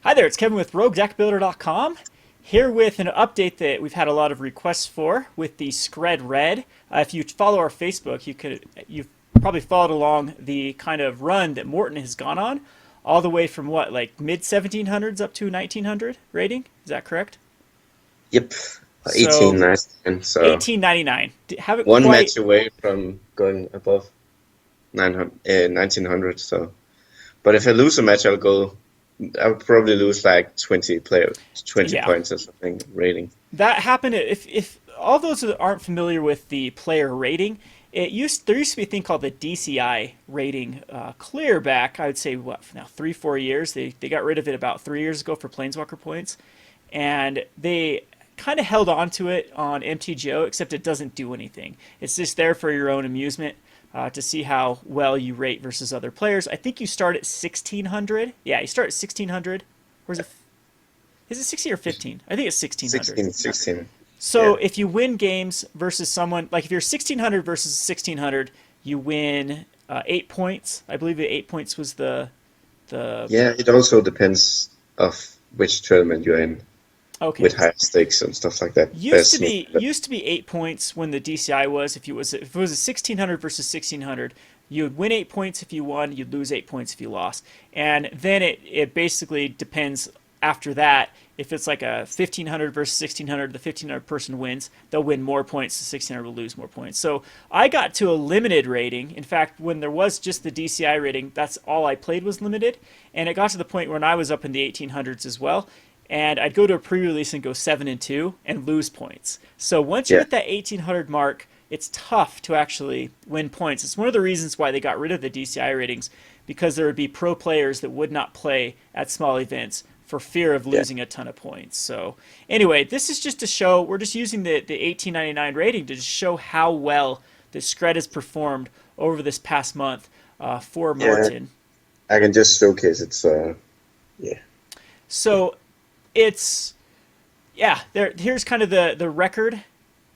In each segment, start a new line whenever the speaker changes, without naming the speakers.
Hi there, it's Kevin with RogueDeckBuilder.com, here with an update that we've had a lot of requests for with the Skred Red. If you follow our Facebook, you've probably followed along the kind of run that Morten has gone on, all the way from what, like mid 1700s up to 1900 rating? Is that correct?
Yep,
So
1899. So
1899. Haven't
one
quite.
match away from going above 1900. So, but if I lose a match, I'll probably lose like 20
Yeah,
points or something rating.
that happened. If all those that aren't familiar with the player rating, there used to be a thing called the DCI rating. Clear back, I would say, what now, 3-4 years. They got rid of it about 3 years ago for Planeswalker points, and they kind of held on to it on MTGO, except it doesn't do anything. It's just there for your own amusement. To see how well you rate versus other players. I think you start at 1600. Yeah, you start at 1600. Or is it 16 or 15? I think it's 1600.
16.
So
Yeah.
if you win games versus someone, like if you're 1600 versus 1600, you win 8 points. I believe the 8 points was the.
Yeah, it also depends of which tournament you're in,
Okay.
with high stakes and stuff like that.
Used to be 8 points when the DCI was. If it was a 1600 versus 1600, you would win 8 points if you won. You'd lose 8 points if you lost. And then it basically depends after that. If it's like a 1500 versus 1600, the 1500 person wins. They'll win more points. The 1600 will lose more points. So I got to a limited rating. In fact, when there was just the DCI rating, that's all I played was limited. And it got to the point when I was up in the 1800s as well. And I'd go to a pre-release and go 7-2 and lose points. So once you're at that 1800 mark, it's tough to actually win points. It's one of the reasons why they got rid of the DCI ratings, because there would be pro players that would not play at small events for fear of losing a ton of points. So anyway, this is just to show, we're just using the 1899 rating to just show how well the Skred has performed over this past month for Morten.
I can just showcase it. So
So it's here's kind of the record.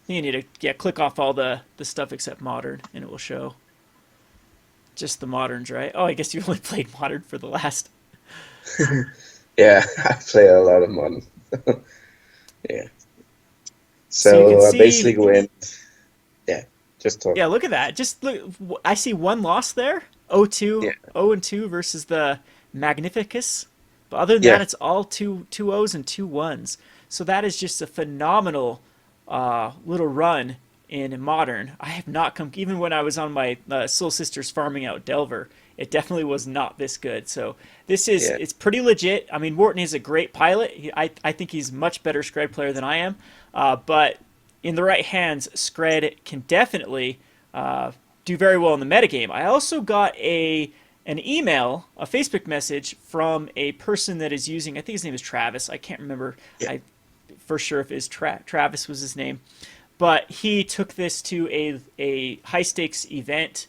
You need to click off all the stuff except modern, and it will show just the moderns, right? Oh, I guess you only played modern for the last.
Yeah, I play a lot of modern. Yeah.
So you
So
can
I
see,
basically went. Yeah, just talk.
yeah, look at that. Just look, I see one loss there. 0-2,
Yeah.
0-2 versus the Magnificus. But other than
Yeah.
that, it's all two O's and 2 1s. So that is just a phenomenal little run in modern. I have not come, even when I was on my Soul Sisters farming out Delver, it definitely was not this good. So this is, it's pretty legit. I mean, Morten is a great pilot. I think he's a much better Skred player than I am. But in the right hands, Skred can definitely do very well in the metagame. I also got an email, a Facebook message from a person that is using, I think his name is Travis. I can't remember for sure if it is Travis was his name. But he took this to a high stakes event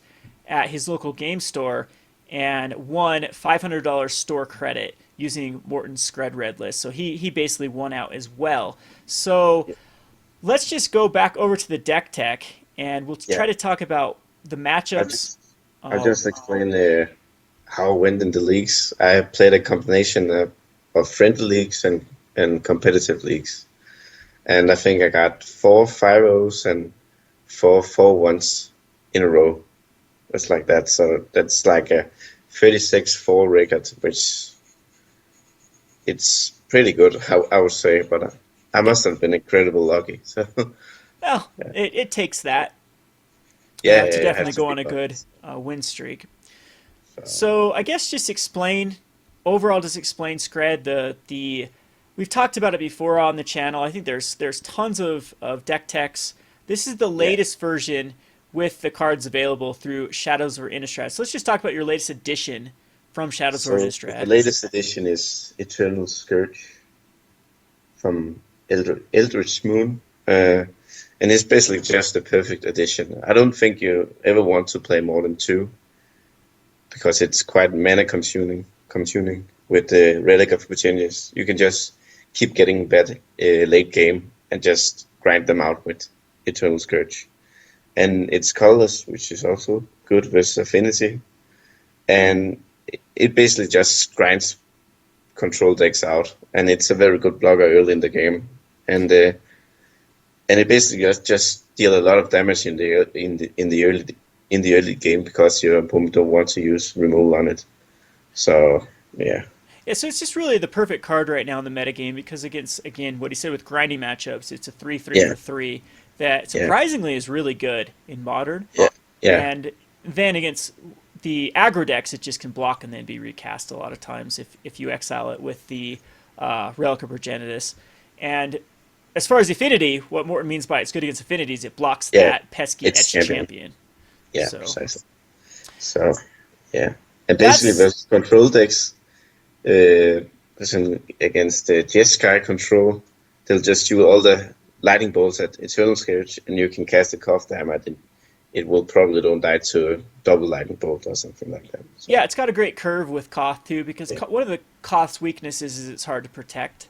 at his local game store and won $500 store credit using Morten's Skred Red list. So he basically won out as well. So let's just go back over to the deck tech and we'll try to talk about the matchups.
I'll just explain how I went in the leagues. I played a combination of friendly leagues and competitive leagues. And I think I got 4 5-0s and 4 4-1s in a row. It's like that. So that's like a 36-4 record, which it's pretty good, I would say. But I must have been incredibly lucky. So
well, it takes that
to
to definitely go on a good win streak. So I guess just explain Skred. We've talked about it before on the channel. I think there's tons of deck techs. This is the latest version with the cards available through Shadows over Innistrad. So let's just talk about your latest edition from Shadows over Innistrad.
The latest edition is Eternal Scourge from Eldritch Moon. And it's basically just the perfect edition. I don't think you ever want to play more than 2, because it's quite mana consuming with the Relic of Progenitus. You can just keep getting better late game and just grind them out with Eternal Scourge. And it's colorless, which is also good with affinity. and it basically just grinds control decks out, and it's a very good blocker early in the game, and it basically just deal a lot of damage in the early game because your opponent don't want to use removal on it. So yeah.
Yeah, so it's just really the perfect card right now in the metagame because against, again, what he said with grinding matchups, it's a 3/3
Yeah.
for 3 that
Yeah.
surprisingly is really good in Modern.
Yeah. Yeah.
And then against the aggro decks, it just can block and then be recast a lot of times if you exile it with the Relic of Progenitus. And as far as affinity, what Morten means by it's good against affinities, it blocks
Yeah,
that pesky
it's
etched
champion.
champion.
Yeah,
So
precisely. So yeah, and basically
that's
with control decks, against the Jeskai control, they'll just do all the lightning bolts at Eternal Scourge, and you can cast a Koth damage, and it will probably don't die to a double lightning bolt or something like that. So,
yeah, it's got a great curve with Koth too because
yeah.
One of the Koth's weaknesses is it's hard to protect.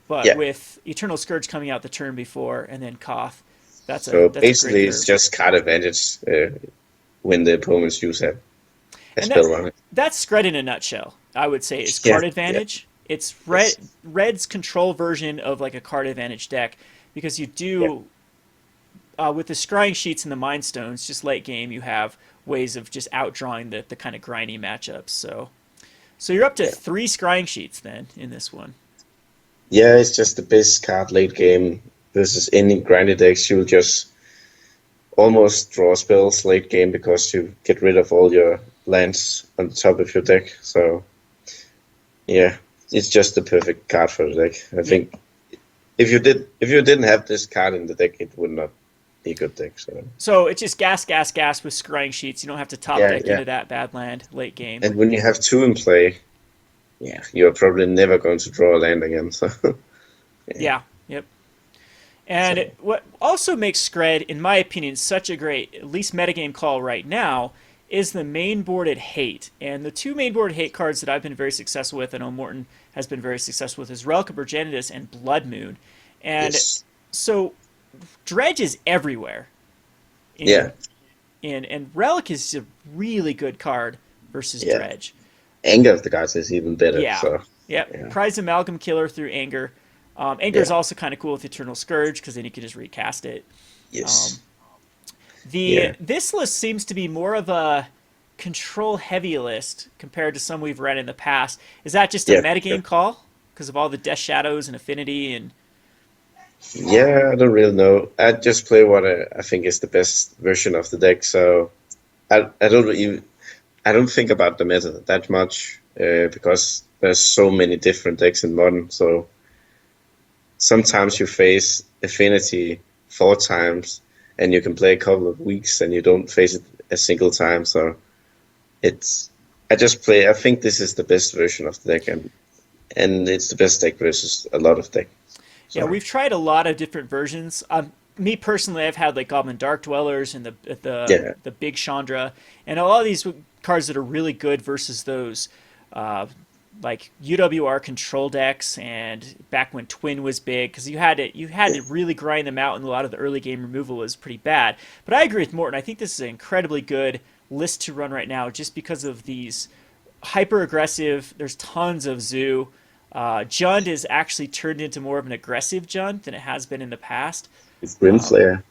But
Yeah.
with Eternal Scourge coming out the turn before and then Koth, that's
So
a
basically,
great
it's
curve.
just card advantage when the opponents use a
And
spell on it.
that's Skred in a nutshell. I would say is
Yeah,
card
yeah.
advantage. It's
Yes.
Red's control version of like a card advantage deck because you do with the Scrying Sheets and the Mind Stones, just late game you have ways of just outdrawing the kind of grindy matchups. So you're up to
Yeah.
3 Scrying Sheets then in this one.
Yeah, it's just the best card late game versus any grindy decks. You'll just almost draw spells late game because you get rid of all your lands on the top of your deck. So yeah, it's just the perfect card for the deck. I think if you didn't have this card in the deck, it would not be a good deck.
So it's just gas with Scrying Sheets. You don't have to top deck
Yeah.
into that bad land late game.
And when you have 2 in play, yeah, you're probably never going to draw a land again. So
Yeah. Yep. And
So-
what also makes Skred, in my opinion, such a great, at least metagame call right now, is the mainboarded hate. And the 2 mainboarded hate cards that I've been very successful with, I know Morten has been very successful with, is Relic of Progenitus and Blood Moon. And
yes.
so Dredge is everywhere.
Yeah.
And Relic is a really good card versus
Yeah.
Dredge.
Anger of the Gods is even better.
Yeah.
So
Yep.
Yeah.
Prize Amalgam Killer through Anger. Anger is
Yeah.
also kind of cool with Eternal Scourge because then you can just recast it.
yes.
The This list seems to be more of a control heavy list compared to some we've read in the past. Is that just a
Yeah,
metagame
sure.
call because of all the Death Shadows and Affinity and
Yeah, I don't really know. I just play what I think is the best version of the deck. So I don't think about the meta that much because there's so many different decks in Modern. So sometimes you face Affinity 4 times, and you can play a couple of weeks, and you don't face it a single time. So I just play. I think this is the best version of the deck, and it's the best deck versus a lot of decks. So,
yeah, we've tried a lot of different versions. Me personally, I've had like Goblin Dark Dwellers and the big Chandra, and a lot of these cards that are really good versus those like UWR control decks and back when Twin was big because you had to really grind them out, and a lot of the early game removal was pretty bad. But I agree with Morten. I think this is an incredibly good list to run right now just because of these hyper aggressive. There's tons of Zoo. Jund is actually turned into more of an aggressive Jund than it has been in the past.
it's Grimslayer.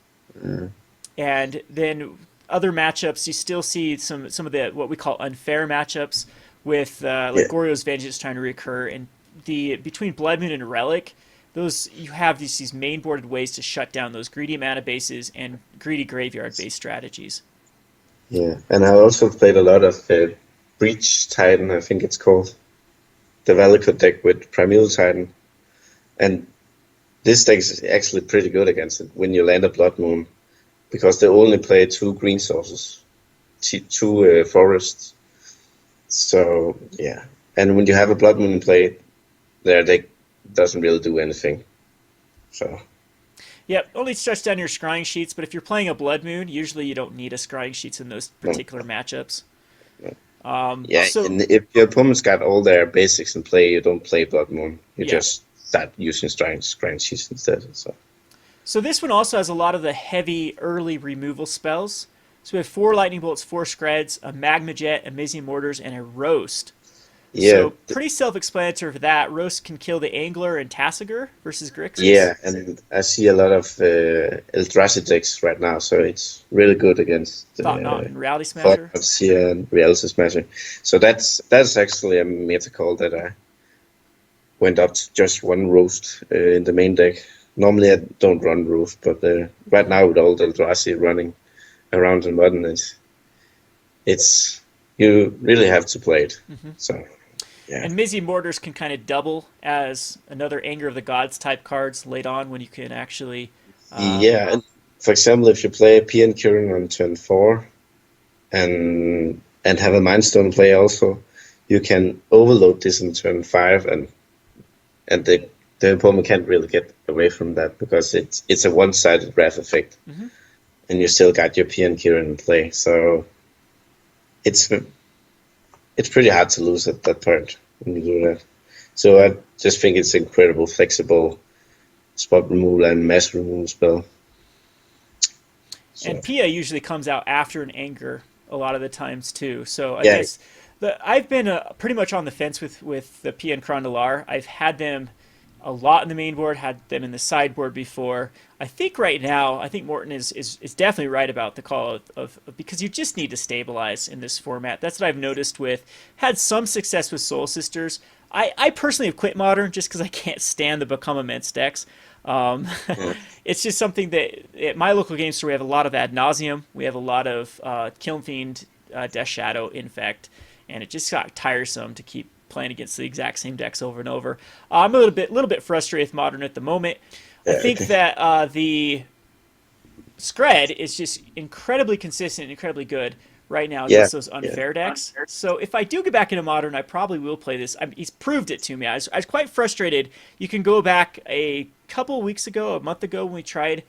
And then other matchups, you still see some of the what we call unfair matchups with like Goryo's Vengeance trying to recur, and between Blood Moon and Relic, those you have these mainboarded ways to shut down those greedy mana bases and greedy graveyard based strategies.
Yeah, and I also played a lot of Breach Titan, I think it's called. The Valakut deck with Primeval Titan. And this deck is actually pretty good against it when you land a Blood Moon, because they only play 2 green sources, 2 forests. So, yeah. And when you have a Blood Moon in play, their deck doesn't really do anything. So.
Yep, only stretch down your Scrying Sheets, but if you're playing a Blood Moon, usually you don't need a Scrying Sheets in those particular matchups.
Yeah,
so,
and if your opponent's got all their basics in play, you don't play Blood Moon. You just start using Scrying Sheets instead.
So this one also has a lot of the heavy early removal spells. So we have 4 Lightning Bolts, 4 Skreds, a Magma Jet, a Mizzium Mortars, and a Roast.
Yeah,
So pretty self-explanatory for that. Roast can kill the Angler and Tasigur versus Grixis.
yeah, and I see a lot of Eldrazi decks right now, so it's really good against
Thought Not and Reality Smasher.
Thought here and Reality Smasher. So that's actually a meta call that I went up to just one Roast in the main deck. Normally I don't run Roast, but right now with all the Eldrazi running around in Modern, it's you really have to play it. So. Yeah.
And Mizzium Mortars can kind of double as another Anger of the Gods type cards late on when you can actually.
Yeah, and for example, if you play Pia and Kiran on turn 4 and have a Mindstone play also, you can overload this on turn 5 and the opponent can't really get away from that because it's a one-sided wrath effect. And you still got your Pia and Kiran in play. So it's pretty hard to lose at that point when you do that. So I just think it's incredible, flexible spot removal and mass removal spell.
So. And Pia usually comes out after an Anger a lot of the times too. So I guess I've been pretty much on the fence with the Pia and Kiran Nalaar. I've had them a lot in the main board, had them in the sideboard before. I think right now, I think Morten is definitely right about the call of because you just need to stabilize in this format. That's what I've noticed had some success with Soul Sisters. I personally have quit Modern just because I can't stand the Become Immense decks. It's just something that at my local game store we have a lot of Ad Nauseam. We have a lot of Kiln Fiend, Death Shadow, Infect, and it just got tiresome to keep playing against the exact same decks over and over. I'm a little bit frustrated with Modern at the moment. I think that the Skred is just incredibly consistent, incredibly good right now against those unfair decks. So if I do get back into Modern, I probably will play this. He's proved it to me. I was quite frustrated. You can go back a couple weeks ago, a month ago, when we tried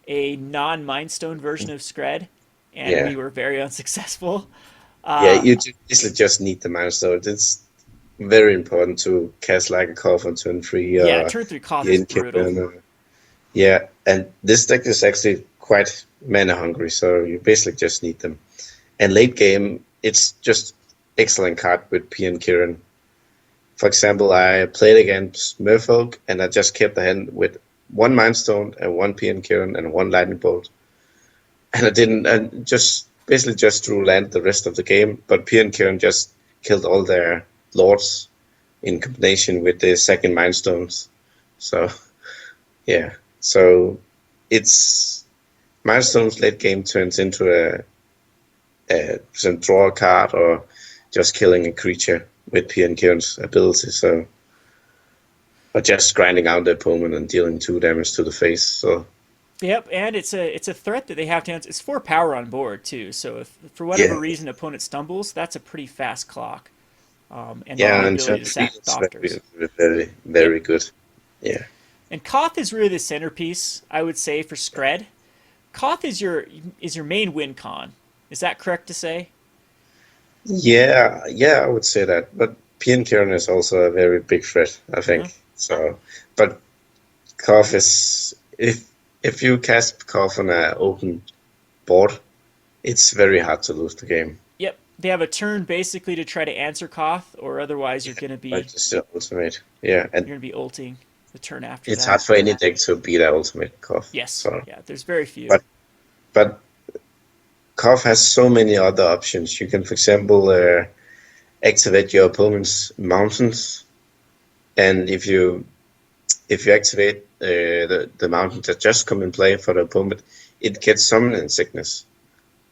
a non-Mindstone version of Skred, and we were very unsuccessful.
You basically just need the Mindstone. It's very important to cast like a Koth on turn 3.
Turn 3 Koth is brutal.
And this deck is actually quite mana hungry, so you basically just need them. And late game, it's just excellent card with Pia and Kiran. For example, I played against Merfolk, and I just kept the hand with 1 Mindstone and 1 Pia and Kiran and 1 Lightning Bolt. And I basically just drew land the rest of the game, but Pia and Kiran just killed all their lords in combination with the second Mindstones. So, so it's Mindstones late game turns into some draw a card or just killing a creature with Pia and Kiran's ability. So, or just grinding out the opponent and dealing 2 damage to the face. So.
Yep, and it's a threat that they have to answer. It's 4 power on board too. So if for whatever reason opponent stumbles, that's a pretty fast clock. And the ability to sack Doctors.
Very, very good. Yeah.
And Koth is really the centerpiece, I would say, for Skred. Koth is your main win con. Is that correct to say?
Yeah, I would say that. But Pia and Kiran is also a very big threat, I think. So, but Koth is if you cast Koth on an open board, it's very hard to lose the game.
Yep, they have a turn basically to try to answer Koth, or otherwise you're going to be
just the ultimate. Yeah, and
you're going to be ulting the turn after.
It's hard for any deck to beat that ultimate Koth.
Yes,
so.
There's very few.
But Koth has so many other options. You can, for example, activate your opponent's mountains, and if you activate the mountains that just come in play for the opponent, it gets summoning sickness.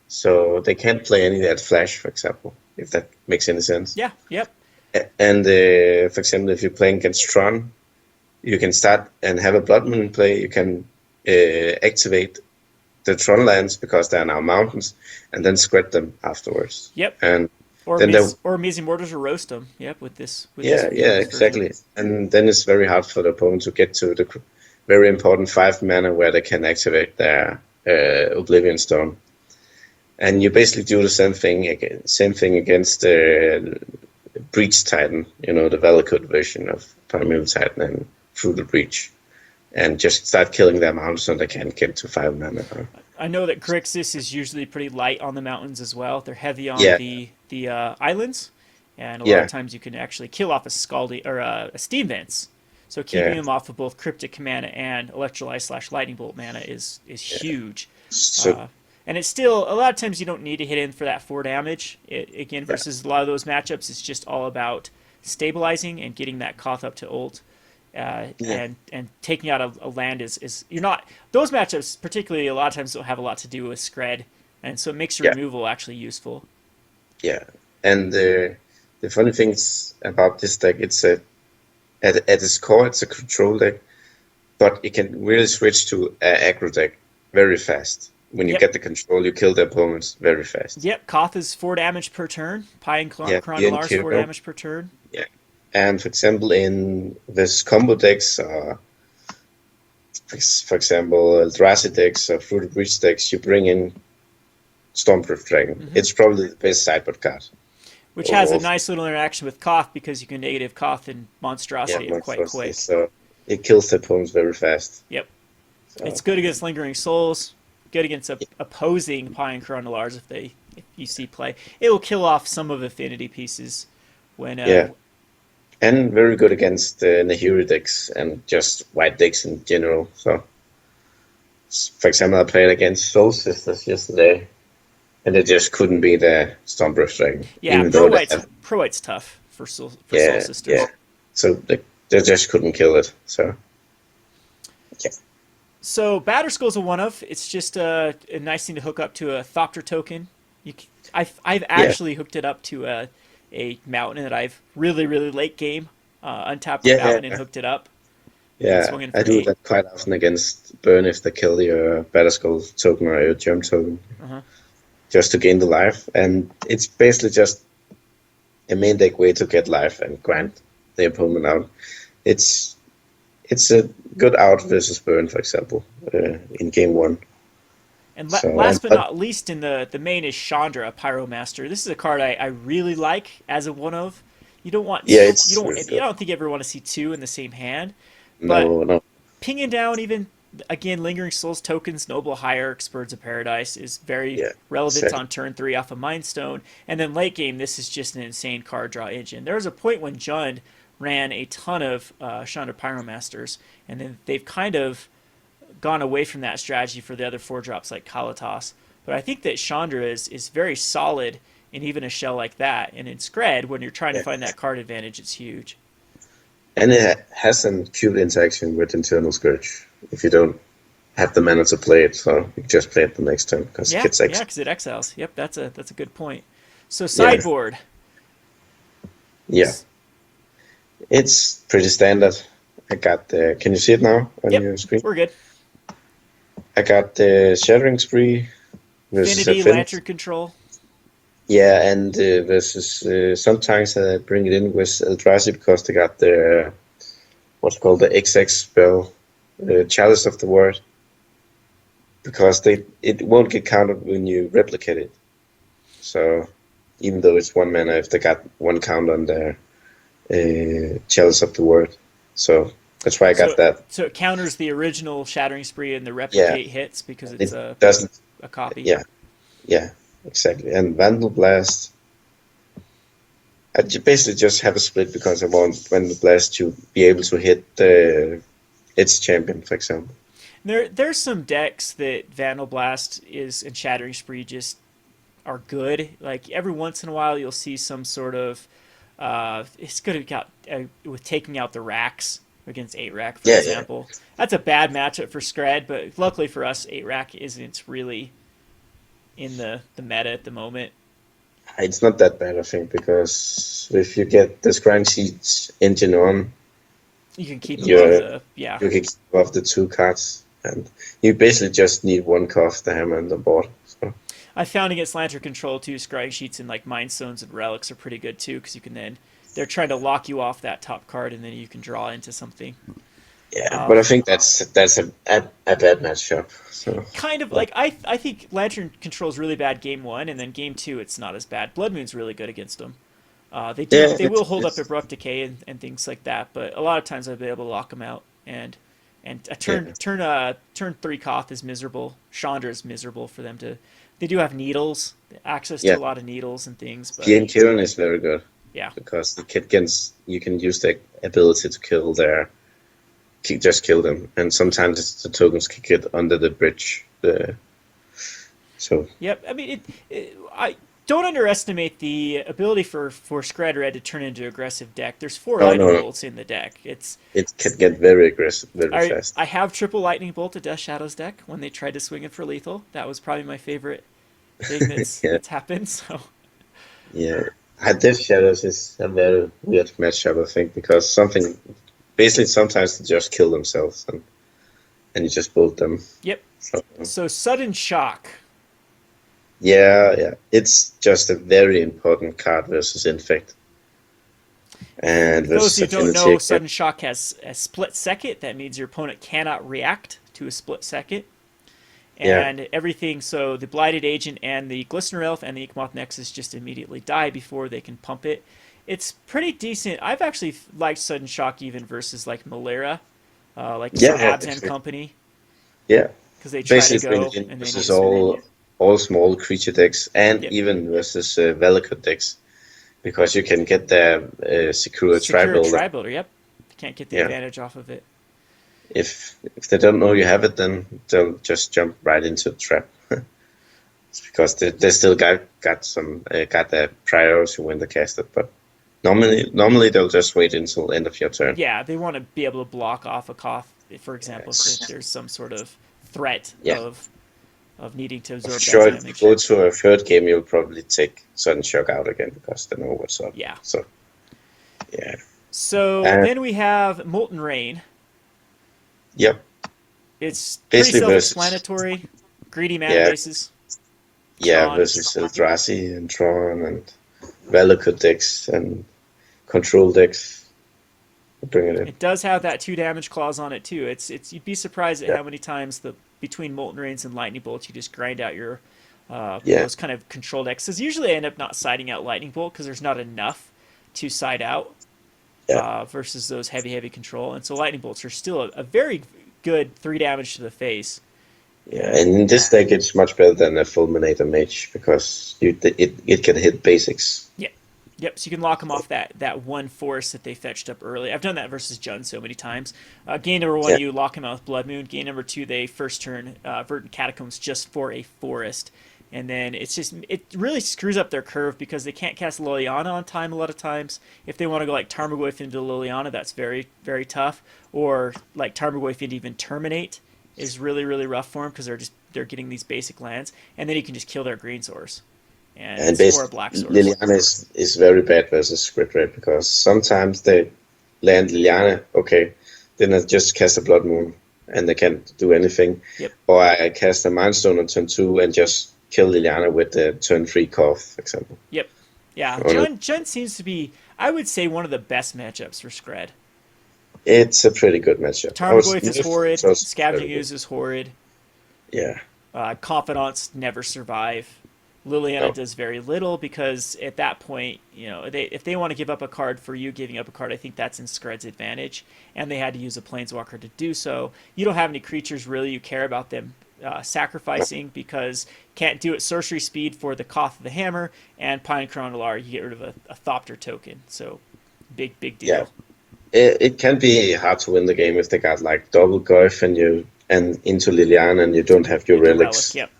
So they can't play any that flash, for example, if that makes any sense.
Yeah, yep.
And for example, if you're playing against Tron, you can start and have a Blood Moon in play. You can activate the Tron lands because they are now mountains, and then spread them afterwards.
Yep.
And
or Mizzium Mortars or roast them. Yep, with this.
Exactly. And then it's very hard for the opponent to get to the very important 5 mana where they can activate their Oblivion Stone. And you basically do the same thing against Breach Titan, the Valakut version of Primeval Titan and through the Breach. and just start killing their mountains so they can get to 5 mana.
I know that Grixis is usually pretty light on the mountains as well. They're heavy on
Yeah,
the islands, and a lot of
yeah,
times you can actually kill off a Scaldi or a Steam Vents. So keeping
yeah.
them off of both Cryptic mana and Electrolyze / Lightning Bolt mana is huge.
So
Uh, and it's still a lot of times you don't need to hit in for that 4 damage. Again,
yeah,
versus a lot of those matchups, it's just all about stabilizing and getting that Koth up to ult.
yeah,
And taking out a land is you're not those matchups particularly a lot of times don't have a lot to do with Skred, and so it makes
yeah,
removal actually useful.
yeah. And the funny things about this deck, it's at its core, it's a control deck, but it can really switch to an aggro deck very fast. When you
Yep,
get the control, you kill the opponents very fast.
yep. Koth is 4 damage per turn. Pia and
Yeah,
Kiran
Pia and
Nalaar is four
Kiran.
damage per turn.
Yeah. And for example, in this combo decks, for example, Eldrazi decks or Fruit of Breach decks, you bring in Stormbreath Dragon.
Hmm.
It's probably the best sideboard card.
Which has a
Or
nice little interaction with Koth because you can negative Koth and
yeah,
monstrosity it quite
monstrosity.
quick.
So it kills the opponents very fast.
Yep.
So
It's good against Lingering Souls, good against opposing Pia and Kiran Nalaars if you see play. It will kill off some of Affinity pieces when
yeah, and very good against Nahiri decks and just white decks in general. So for example, I played against Soul Sisters yesterday, and they just couldn't beat the Stormbreath Dragon,
yeah,
even though they have
Pro White's tough for Soul
yeah,
Sisters.
yeah. So they just couldn't kill it. So yeah,
So Batterskull's a one of. It's just a nice thing to hook up to a Thopter token. I've
yeah,
actually hooked it up to a mountain that I've really late game untapped the mountain and
yeah,
hooked it up and
yeah.
swung in
I
for
do
8.
that quite often against Burn if they kill your Batterskull token or your Germ token,
Uh-huh.
just to gain the life. And it's basically just a main deck way to get life and grind the opponent out. It's it's a good out versus Burn, for example, in game one.
And
So
last but not least in the main is Chandra, Pyromaster. This is a card I really like as a one of. You don't want
yeah,
you
it's
don't
really
I
good.
don't think you ever want to see two in the same hand, but
No, no,
pinging down even again Lingering Souls tokens, Noble Hierarchs, Birds of Paradise is very
yeah,
relevant
exactly.
on turn 3 off of Mind Stone, and then late game this is just an insane card draw engine. There was a point when Jund ran a ton of Chandra Pyromasters, and then they've kind of gone away from that strategy for the other 4 drops like Kalatas. But I think that Chandra is very solid in even a shell like that, and in Skred when you're trying to
Yeah.
find that card advantage, it's huge.
And it has some cute interaction with Eternal Scourge. If you don't have the mana to play it, so you just play it the next turn because it
Yeah,
gets
yeah,
extra.
because it exiles. Yep, that's a good point. So
Yeah,
sideboard.
yeah. It's pretty standard. I got the. Can you see it now on
Yep,
your screen?
we're good.
I got the Shattering Spree versus
Affinity,
Affinity.
Lantern Control.
Yeah, and versus sometimes I bring it in with Eldrazi because they got the what's called the XX spell, Chalice of the Word, because it won't get counted when you replicate it. So even though it's 1 mana, if they got 1 count on their Chalice of the Word, so that's why I got
So
that.
so it counters the original Shattering Spree and the
Yeah,
replicate hits because
and
it's
it doesn't.
a copy.
Yeah, yeah, exactly. And Vandalblast, basically just have a split because I want Vandalblast to be able to hit its champion, for example.
There's some decks that Vandalblast is and Shattering Spree just are good. Like every once in a while, you'll see some sort of it's good with taking out the racks against 8-rack, for
Yeah, yeah.
example. That's a bad matchup for Skred, but luckily for us, 8-rack isn't really in the meta at the moment.
It's not that bad, I think, because if you get the Scrying Sheets engine on,
You can keep above
you
the yeah.
you can keep off the 2 cards, and you basically just need 1 Koth, the hammer, and the board. So
I found against Lantern Control too, Scrying Sheets and like Mind Stones and Relics are pretty good too because you can then they're trying to lock you off that top card and then you can draw into something.
yeah,
Uh,
but I think that's a bad matchup. So
Kind of
but
like I think Lantern Control is really bad game 1 and then game 2 it's not as bad. Blood Moon's really good against them.
yeah,
They will hold up
it's
Abrupt Decay and things like that, but a lot of times I've been able to lock them out and And a
Yeah.
turn 3 Koth is miserable. Chandra is miserable for them to. They do have needles, access to
Yeah.
a lot of needles and things, but
Pia and Kiran is very good
yeah.
because you can use the ability to kill just kill them, and sometimes the tokens can get under the bridge. So
Yep. I mean, I don't underestimate the ability for Skred Red to turn into aggressive deck. There's 4
no, no,
lightning
no.
bolts in the deck. It's
It can get very aggressive very
I
fast.
I have triple lightning bolt to Death Shadows deck when they tried to swing it for lethal. That was probably my favorite thing
Yeah,
that's happened. So
yeah. Death Shadows is a very weird matchup, I think, because basically sometimes they just kill themselves and you just bolt them.
yep.
So,
So sudden shock.
yeah. It's just a very important card versus Infect. And
For those
versus
who don't
Affinity.
know, sudden shock has a split second. That means your opponent cannot react to a split second.
Yeah,
And everything, so the Blighted Agent and the Glistener Elf and the Inkmoth Nexus just immediately die before they can pump it. It's pretty decent. I've actually liked Sudden Shock even versus like Malera, like
yeah,
Abs and
actually,
Company,
yeah.
because they try to
Basically,
go
win
and they need
versus
to swing.
all small creature decks, and
Yep.
even versus Valakut decks, because you can get the Secure
Secure a
Tri-Builder.
Tri-Builder, yep. Can't get the
Yeah,
advantage off of it.
if they don't know you have it, then they'll just jump right into the trap. It's because they still got some got the priors who win the caster, but normally they'll just wait until end of your turn.
Yeah, they want to be able to block off a Koth, for example, if
Yes.
there's some sort of threat
Yeah,
of needing to
I'm
absorb that
sure if you
damage.
go to a third game, you'll probably take Sudden Shock out again because they know what's up.
Yeah.
So yeah,
So
and
then we have Molten Rain.
yep,
It's pretty
basically versus
self-explanatory. Greedy mana
yeah
bases.
yeah
Tron.
versus Eldrazi and Tron and Valakut decks and control decks. Bring it in.
It does have that 2 damage clause on it too. It's you'd be surprised at
Yeah,
how many times between Molten Rains and Lightning Bolts you just grind out your
yeah,
those kind of control decks. Because usually I end up not siding out Lightning Bolt because there's not enough to side out
yeah.
versus those heavy control. And so Lightning Bolts are still a very good 3 damage to the face.
Yeah, and in this deck it's much better than a Fulminator Mage because it can hit basics.
Yeah. Yep, so you can lock them off that one force that they fetched up early. I've done that versus Jund so many times. Game number 1,
Yeah,
you lock him out with Blood Moon. Game number 2, they first turn Verdant Catacombs just for a forest. And then it really screws up their curve because they can't cast Liliana on time a lot of times. If they want to go like Tarmogoyf into Liliana, that's very, very tough. Or like Tarmogoyf into even Terminate is really, really rough for them because they're getting these basic lands. And then you can just kill their green source.
and
Or a
basically
black source.
Liliana is very bad versus Squid Red because sometimes they land Liliana, okay, then I just cast a Blood Moon and they can't do anything.
Yep.
Or I cast a Mindstone on turn 2 and just kill Liliana with the turn 3 Koth, for example.
Yep. Yeah,
Or no,
Jund seems to be, I would say, one of the best matchups for Skred.
it's a pretty good matchup.
Tarmogoyf is horrid.
So it's
Scavenging
very good.
Ooze is horrid.
Yeah.
Confidants never survive. Liliana
No.
does very little because at that point, if they want to give up a card for you giving up a card, I think that's in Skred's advantage. And they had to use a Planeswalker to do so. You don't have any creatures really you care about them sacrificing because can't do it sorcery speed for the Koth of the Hammer and Pia and Kiran Nalaar, you get rid of a Thopter token. So big
Yeah.
deal.
It can be hard to win the game if they got like double Goyf and into Liliana and you don't have your
Into Relic,
relics.
yep.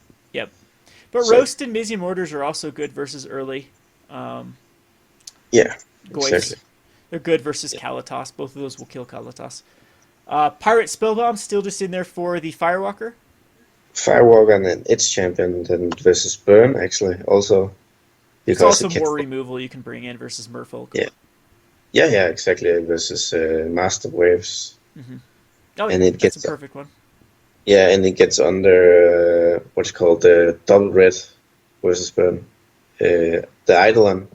But
So
Roast and Mizzium Mortars are also good versus early.
yeah,
Goyfs.
exactly.
They're good versus Kalatos. Both of those will kill Kalatos. Pyrite Spellbomb still just in there for the Firewalker.
Firewalk and then its champion then versus Burn actually also
It's
because
also
it can
more removal you can bring in versus Merfolk.
yeah exactly versus Master Waves
Oh,
and it
that's
gets
a perfect one.
and it gets under what's called the double red versus Burn the Eidolon.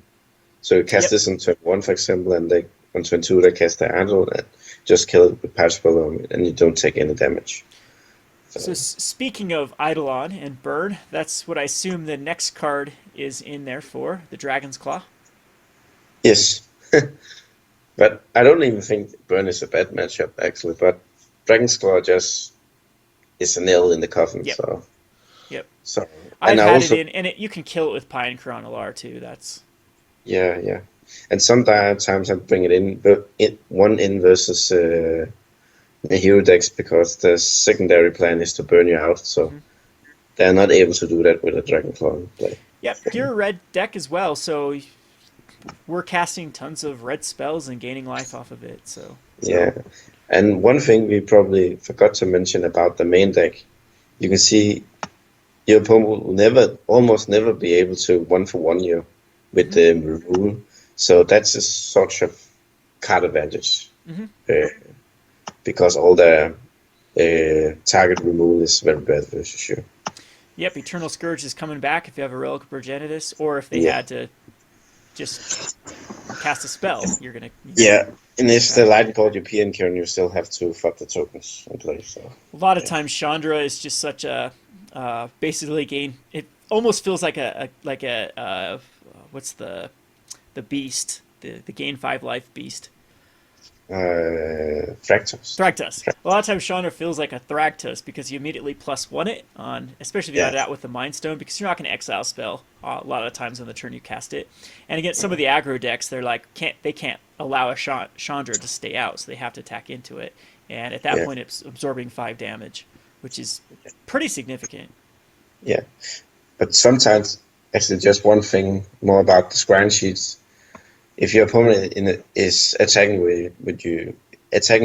So you cast
Yep.
this on turn 1 for example and they on turn 2 they cast the Eidolon and just kill it with Pyrite Spellbomb and you don't take any damage.
So speaking of Eidolon and Burn, that's what I assume the next card is in there for, the Dragon's Claw.
Yes. But I don't even think Burn is a bad matchup, actually. But Batterskull just is a nail in the coffin.
Yep.
So
Yep.
so
I've
and I
had
also
it in, and you can kill it with Pia and Kiran Nalaar too. That's
yeah. And sometimes I bring it in, but one in versus the hero decks because the secondary plan is to burn you out. So they're not able to do that with a Dragonclaw play.
yep. You're a red deck as well, so we're casting tons of red spells and gaining life off of it. So
Yeah. And one thing we probably forgot to mention about the main deck, you can see your opponent will almost never be able to 1-for-1 you with the removal. So that's such a card advantage because all the target removal is very bad versus you.
yep, Eternal Scourge is coming back if you have a Relic of Progenitus, or if they
Yeah.
had to just cast a spell, you're gonna
Yeah, and if the lightning board your Pia and Kiran, you still have to fuck the tokens in play. So
a lot of times Chandra is just such a basically gain. It almost feels like a what's the beast, the gain 5 life beast.
Fractals.
Thragtus. A lot of times Chandra feels like a Thragtus because you immediately +1 it on, especially if you add it out with the Mind Stone, because you're not going to exile spell a lot of times on the turn you cast it. And against some of the aggro decks, they're like they can't allow a Chandra to stay out, so they have to attack into it. And at that point, it's absorbing 5 damage, which is pretty significant.
Yeah, but sometimes actually just one thing more about the Scrying Sheets. If your opponent is attacking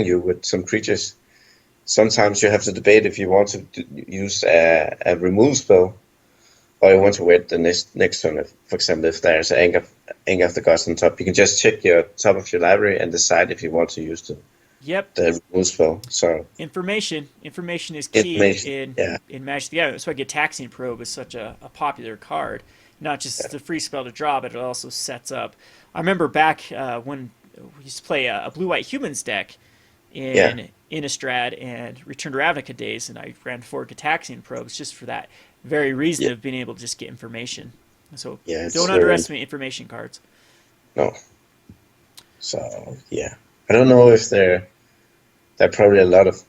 you with some creatures, sometimes you have to debate if you want to use a remove spell or you want to wait the next turn. For example, if there's an Anger of the Gods on top, you can just check your top of your library and decide if you want to use the remove spell. So
information is key in Magic the Gathering. That's why Gitaxian Probe is such a popular card. Not just it's a free spell to draw, but it also sets up. I remember back when we used to play a blue-white humans deck in Innistrad and Return to Ravnica days, and I ran 4 Gitaxian Probes just for that very reason of being able to just get information. So don't underestimate information cards.
No. So I don't know if there are probably a lot of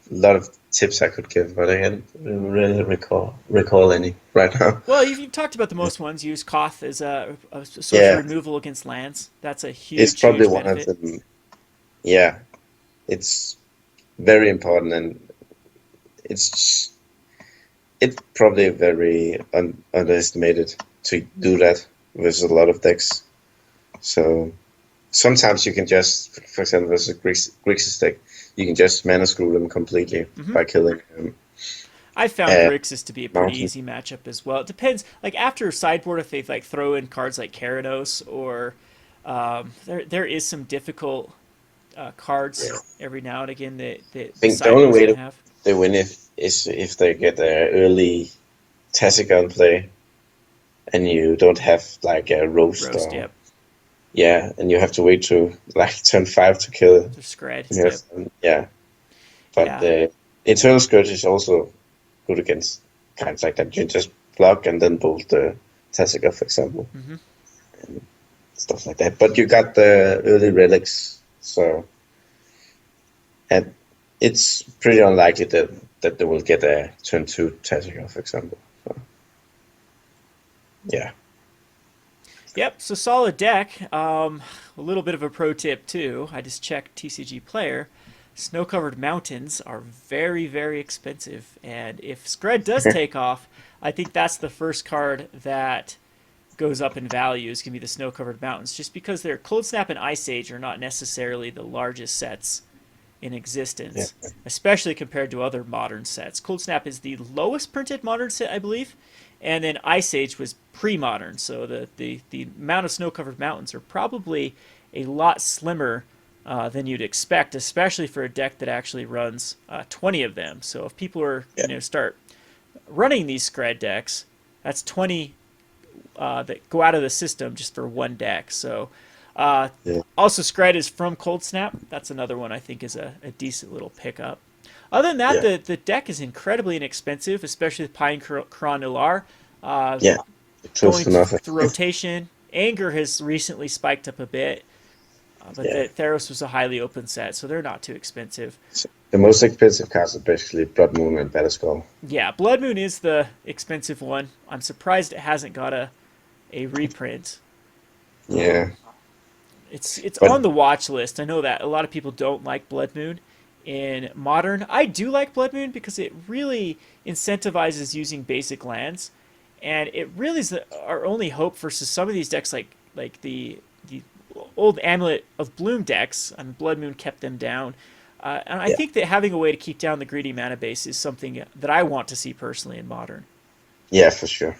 tips I could give, but I can't really recall any right now.
Well, you've talked about the most ones. Use Koth as a source of removal against lands. That's a huge.
It's probably
huge
one
benefit.
of them. Yeah, it's very important, and it's probably very underestimated to do that with a lot of decks. So sometimes you can just, for example, with a Grixis deck, you can just mana screw them completely by killing them.
I found Grixis to be a pretty easy matchup as well. It depends. Like after Sideboard, if they like throw in cards like Keranos or there is some difficult cards every now and again that
I think the only way they win is if they get an early Tasigon play and you don't have like a roast or, yeah, and you have to wait to like turn 5 to kill it.
Skred.
But the Eternal Scourge is also good against kinds like that. You just block and then bolt the Tasigon, for example, and stuff like that. But you got the early relics, so and it's pretty unlikely that they will get a turn 2 Tasigon, for example. So, yeah.
Yep, so solid deck. A little bit of a pro tip too. I just checked TCG Player. Snow-covered mountains are very, very expensive, and if Skred does take off, I think that's the first card that goes up in value. Is going to be the Snow-covered mountains, just because their Cold Snap and Ice Age are not necessarily the largest sets in existence, especially compared to other modern sets. Cold Snap is the lowest printed modern set, I believe, and then Ice Age was pre-modern, so the amount of Snow-covered mountains are probably a lot slimmer than you'd expect, especially for a deck that actually runs 20 of them. So if people are going to start running these Skred decks, that's 20 that go out of the system just for one deck. So also Skred is from Cold Snap. That's another one I think is a decent little pickup. Other than that, the deck is incredibly inexpensive, especially with Pia and Kiran Nalaar. Going through rotation. Anger has recently spiked up a bit. But the Theros was a highly open set, so they're not too expensive.
The most expensive cards are basically Blood Moon and Batterskull.
Yeah, Blood Moon is the expensive one. I'm surprised it hasn't got a reprint.
Yeah,
It's
but
on the watch list. I know that a lot of people don't like Blood Moon in Modern. I do like Blood Moon because it really incentivizes using basic lands, and it really is our only hope for some of these decks, like the old Amulet of Bloom decks. I mean, Blood Moon kept them down, and I
yeah,
think that having a way to keep down the greedy mana base is something that I want to see personally in Modern.
yeah, for sure.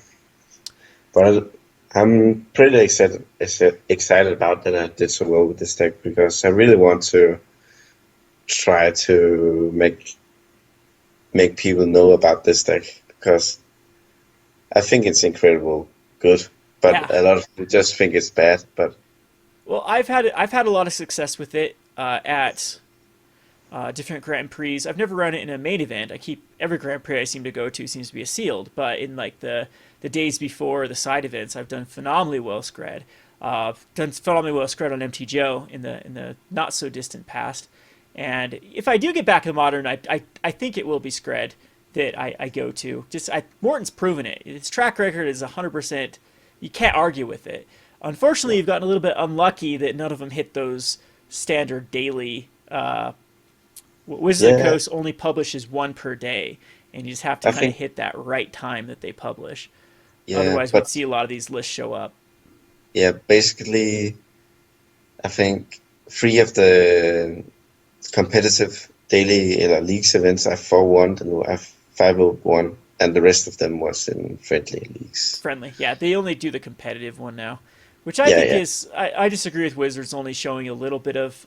But I'm pretty excited about that I did so well with this deck because I really want to try to make people know about this deck because I think it's incredible good, but
Yeah,
a lot of people just think it's bad. But
well, I've had a lot of success with it at different Grand Prix. I've never run it in a main event. I keep every Grand Prix I seem to go to seems to be a sealed, but in like the days before the side events, I've done phenomenally well Skred. Done phenomenally well Skred on MTGO in the not so distant past. And if I do get back in Modern, I think it will be Skred that I go to. Morten's proven it. His track record is 100%. You can't argue with it. Unfortunately, you've gotten a little bit unlucky that none of them hit those standard daily. Wizards of the
yeah,
Coast only publishes one per day, and you just have to
I
kind of
think
hit that right time that they publish.
yeah,
Otherwise, we'd
but
see a lot of these lists show up.
yeah, basically, I think three of the competitive daily leagues events I 4-1 and I 5-1, and the rest of them was in friendly leagues.
Friendly, yeah. They only do the competitive one now, which I
Yeah,
think
yeah,
is. I disagree with Wizards only showing a little bit of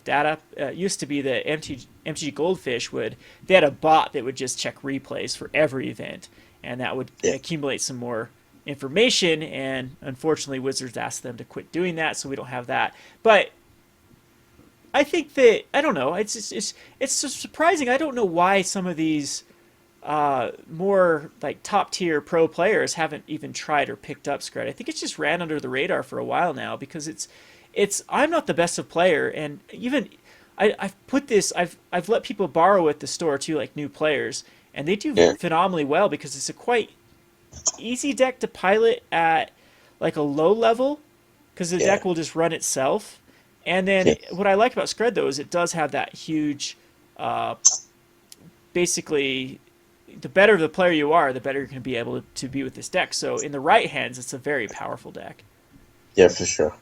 data. It used to be that MTG Goldfish they had a bot that would just check replays for every event, and that would
yeah,
accumulate some more information. And unfortunately, Wizards asked them to quit doing that, so we don't have that. But I think that I don't know. It's just surprising. I don't know why some of these more like top tier pro players haven't even tried or picked up Scred. I think it's just ran under the radar for a while now because it's I'm not the best of player, and even I've put this I've let people borrow at the store too, like new players, and they do
yeah,
phenomenally well because it's a quite easy deck to pilot at like a low level because the
yeah,
deck will just run itself. And then
yeah,
what I like about Scred though is it does have that huge, uh, basically, the better the player you are, the better you're going to be able to be with this deck. So in the right hands, it's a very powerful deck.
yeah, for sure,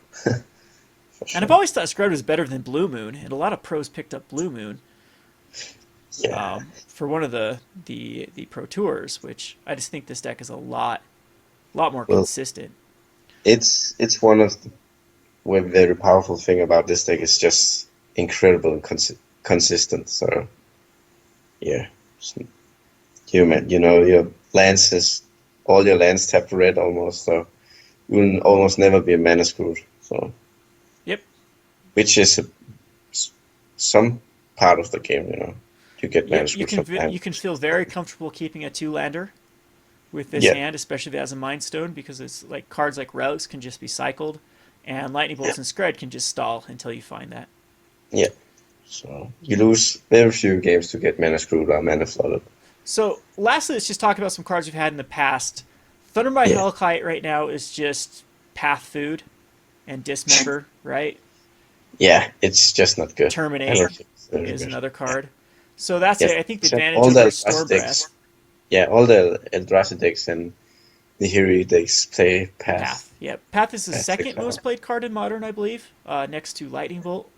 for
And I've
sure.
always thought Scred was better than Blue Moon, and a lot of pros picked up Blue Moon
Yeah,
for one of the Pro Tours, which I just think this deck is a lot more
well,
consistent.
it's one of the very powerful thing about this deck is just incredible and consistent. So yeah, you know your lands is all your lands tap red almost, so you will almost never be mana screwed. So
Yep.
which is some part of the game, you get mana
Yep. You
screwed
can
sometimes.
you can feel very comfortable keeping a two lander with this
Yeah,
hand, especially if it has a Mind Stone, because it's like cards like Relics can just be cycled, and Lightning
yeah,
Bolts and Scred can just stall until you find that.
yeah. So you lose very few games to get mana screwed or mana flooded.
So, lastly, let's just talk about some cards we've had in the past. Thunder by
Yeah,
Hellkite right now is just Path Food and Dismember, right?
yeah. It's just not good. I
Terminate
don't think it's very
is
good.
another card. So that's
Yes,
it. I think the
so
advantage
all
over
the Eldrazi
Stormbreath,
decks, yeah, all the Eldrazi decks and the Hero decks play Path.
Path. Yeah, Path is the
Path
second most
6
played card in Modern, I believe, next to Lightning Bolt.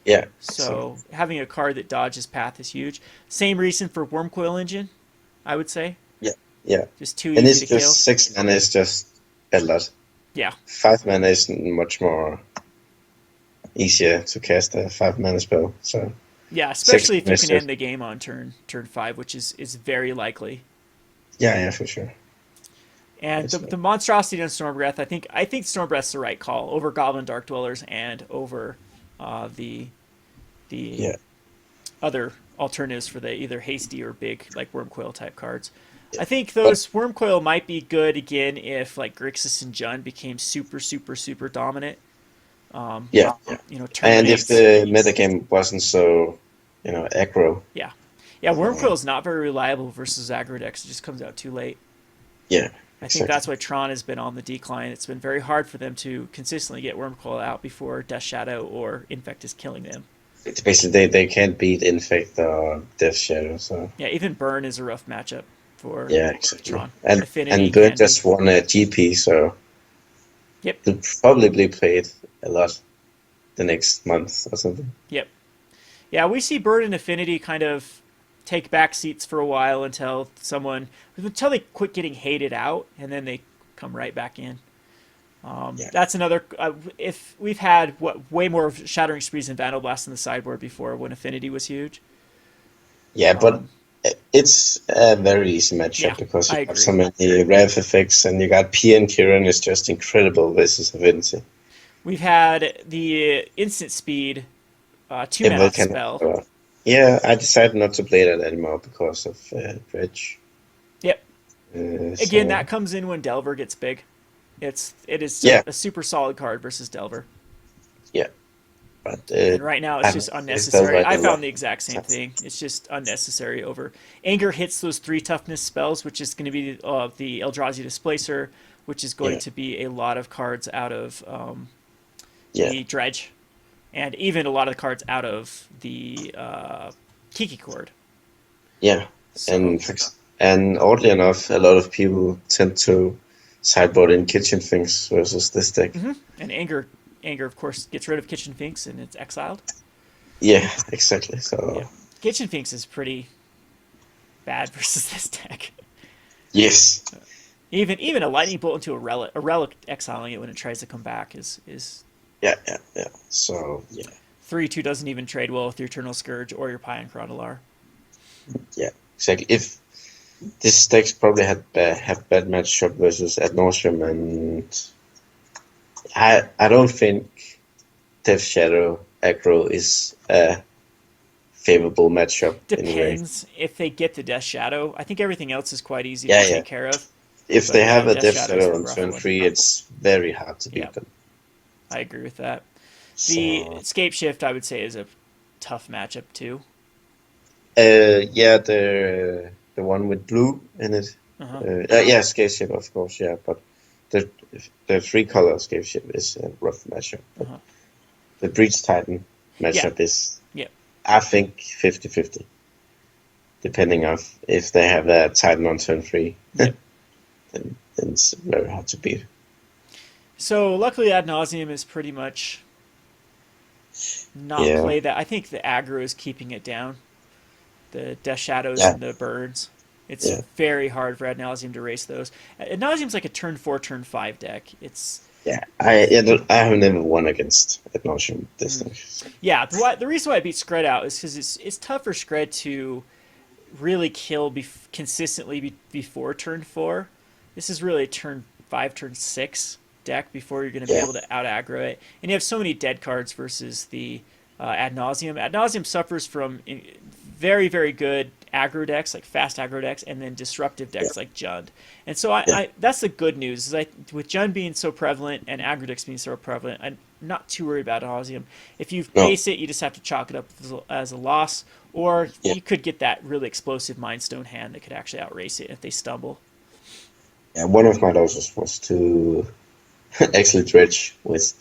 Yeah, so
So having a card that dodges Path is huge. Same reason for Wormcoil Engine, I would say.
yeah, yeah.
Just too
And
easy
it's
to
just
kill.
6 mana is just a lot.
Yeah,
5 mana is much more easier to cast a 5 mana spell. So
yeah,
six
especially if
mana
you
is
can
just
end the game on turn five, which is very likely.
yeah, yeah, for sure.
And
That's
the monstrosity on Stormbreath, I think Stormbreath's the right call over Goblin Dark Dwellers and over the the
yeah,
other alternatives for the either hasty or big like Wormcoil type cards.
yeah.
I think
But
those Wormcoil might be good again if like Grixis and Jund became super dominant.
yeah, yeah. And if
Terminates.
the metagame wasn't so aggro.
Yeah. Yeah, Wurmcoil is not very reliable versus aggro decks. It just comes out too late.
Yeah,
I think
exactly.
that's why Tron has been on the decline. It's been very hard for them to consistently get Wurmcoil out before Death Shadow or Infect is killing them.
It's basically they can't beat Infect or Death Shadow, so
Yeah, even Burn is a rough matchup for
yeah, exactly.
Tron.
And
Affinity
Bird
can be.
just won a GP, so
Yep,
he'll probably play it a lot the next month or something.
yep. Yeah, we see Bird and Affinity kind of take back seats for a while until they quit getting hated out, and then they come right back in.
Yeah,
That's another. If we've had way more of Shattering Sprees and Vandalblast in the sideboard before when Affinity was huge.
yeah, but it's a very easy
Yeah,
matchup because you
I
have
agree.
so many rev effects, and you got Pia and Kiran is just incredible versus Affinity.
We've had the instant speed, two
Yeah,
mana
Volcanic
spell.
Fallout. Yeah, I decided not to play that anymore because of Dredge.
Yep. Again,
So
that comes in when Delver gets big. It is
yeah,
still a super solid card versus Delver.
yeah, but
And right now, it's just
it's still
unnecessary.
like
I
a lot.
found the exact same thing. It's just unnecessary over. Anger hits those 3 toughness spells, which is going to be the Eldrazi Displacer, which is going
Yeah,
to be a lot of cards out of
yeah,
the Dredge, and even a lot of the cards out of the Kiki Chord.
yeah,
So,
and and oddly enough, a lot of people tend to sideboard in kitchen things versus this deck.
and Anger, of course, gets rid of Kitchen Finks and it's exiled.
Yeah, exactly.
Yeah.
So
Kitchen Finks is pretty bad versus this deck.
yes,
Even a lightning bolt into a relic exiling it when it tries to come back is
yeah, yeah, yeah. So yeah,
3/2 doesn't even trade well with your Eternal Scourge or your Pia and Kiran Nalaar.
yeah, exactly. If this deck's probably have bad matchup versus Ad Nauseam, and I don't think Death Shadow aggro is a favorable matchup anyway.
Depends if they get the Death Shadow. I think everything else is quite easy
Yeah,
to
yeah.
take care of.
If
But
they
yeah,
have a
Death
Death
Shadow is
Shadow
the
on
rough
turn
one.
3, it's very hard to
Yeah,
beat them.
I agree with that. The
So
Escape Shift, I would say, is a tough matchup too.
yeah, the one with blue in it.
Uh-huh.
Yeah, Scale of course, yeah, but the the 3-color Scale is a rough matchup. But
Uh-huh.
the Breach Titan
Yeah,
matchup is,
yeah.
I think, 50-50, depending on if they have a Titan on turn 3,
Yep.
then it's very hard to beat.
So luckily, Ad Nauseam is pretty much not
Yeah,
play that. I think the aggro is keeping it down. The Death Shadows
yeah,
and the Birds. It's
yeah,
very hard for Ad Nauseam to race those. Ad Nauseam's like a turn 4, turn 5 deck.
yeah.
It's
I have never won against Ad Nauseam this thing.
yeah. The reason why I beat Skred out is because it's tough for Skred to really kill consistently before turn 4. This is really a turn 5, turn 6 deck before you're going to be
Yeah,
able to out aggro it. And you have so many dead cards versus the Ad Nauseam. Ad Nauseam suffers from very, very good aggro decks, like fast aggro decks, and then disruptive
yeah,
decks like Jund. And so
yeah.
that's the good news. Is with Jund being so prevalent and aggro decks being so prevalent, I'm not too worried about Ad Nauseam. If you
No,
face it, you just have to chalk it up as a loss, or
yeah.
you could get that really explosive Mind Stone hand that could actually outrace it if they stumble.
Yeah, one of my losses was to actually Dredge with,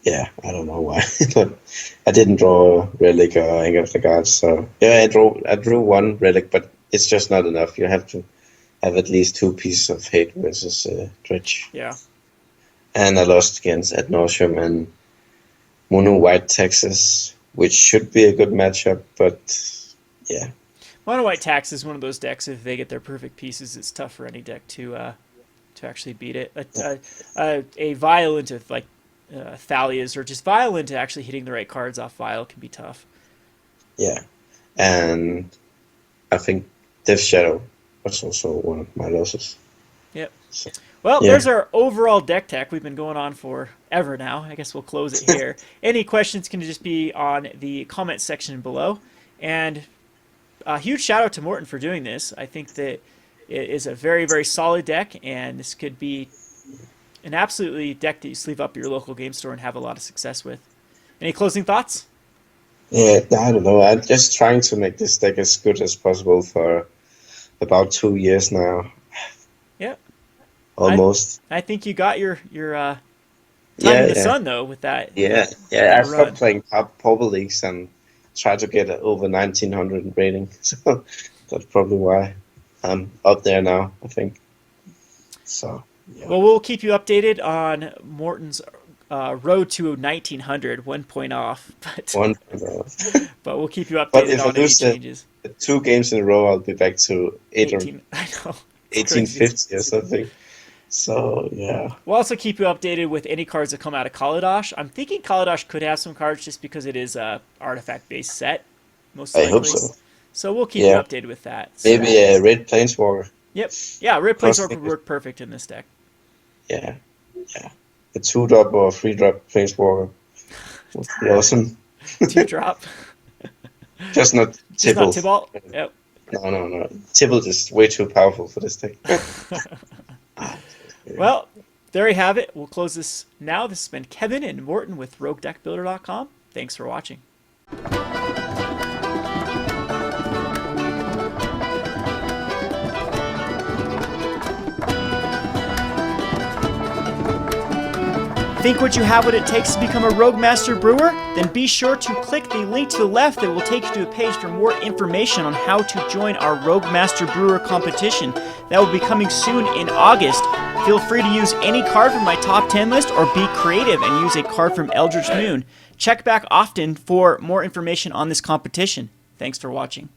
yeah, I don't know why, but I didn't draw Relic or any of the cards. So yeah, I drew one Relic, but it's just not enough. You have to have at least 2 pieces of hate versus Dredge.
Yeah.
And I lost against Ad Nauseam and Mono White Texas, which should be a good matchup, but yeah,
Mono White Tax is one of those decks. If they get their perfect pieces, it's tough for any deck to actually beat it. A Violent of like Thalia's or just Violent actually hitting the right cards off Vial can be tough.
yeah. And I think Death Shadow was also one of my losses.
Yep.
So
Well,
yeah.
there's our overall deck tech. We've been going on for ever now. I guess we'll close it here. Any questions can just be on the comment section below. And a huge shout out to Morten for doing this. I think that it is a very, very solid deck, and this could be an absolutely deck that you sleeve up at your local game store and have a lot of success with. Any closing thoughts?
Yeah, I don't know. I'm just trying to make this deck as good as possible for about 2 years now,
Yeah, I
almost.
I think you got your time
Yeah,
in the
yeah,
sun though with
yeah, yeah. I
that
stopped
run.
playing Pauper Leagues and tried to get over 1900 rating. So that's probably why I'm up there now, I think. So, yeah.
Well, we'll keep you updated on Morton's road to 1900, 1 point off,
One.
but we'll keep you
But
updated
if I
on any
lose
changes.
the 2 games in a row, I'll be back to
18, I know, it's crazy.
1850 or something. So, yeah.
We'll also keep you updated with any cards that come out of Kaladesh. I'm thinking Kaladesh could have some cards just because it is a artifact-based set, most
I hope
likely.
so.
So we'll keep you
Yeah.
updated with that. So,
Maybe a Red Planeswalker.
yep. Yeah, Red
Cross
Planeswalker would work perfect in this deck.
Yeah. Yeah. A 2-drop or a 3-drop Planeswalker would be awesome.
2-drop.
Just not
Just not
Tibalt.
Tibalt. Yep.
No. Tibalt is way too powerful for this deck.
Well, there you have it. We'll close this now. This has been Kevin and Morten with RogueDeckBuilder.com. Thanks for watching. Think what you have what it takes to become a Rogue Master Brewer? Then be sure to click the link to the left that will take you to a page for more information on how to join our Rogue Master Brewer competition. That will be coming soon in August. Feel free to use any card from my top 10 list or be creative and use a card from Eldritch Moon. Check back often for more information on this competition. Thanks for watching.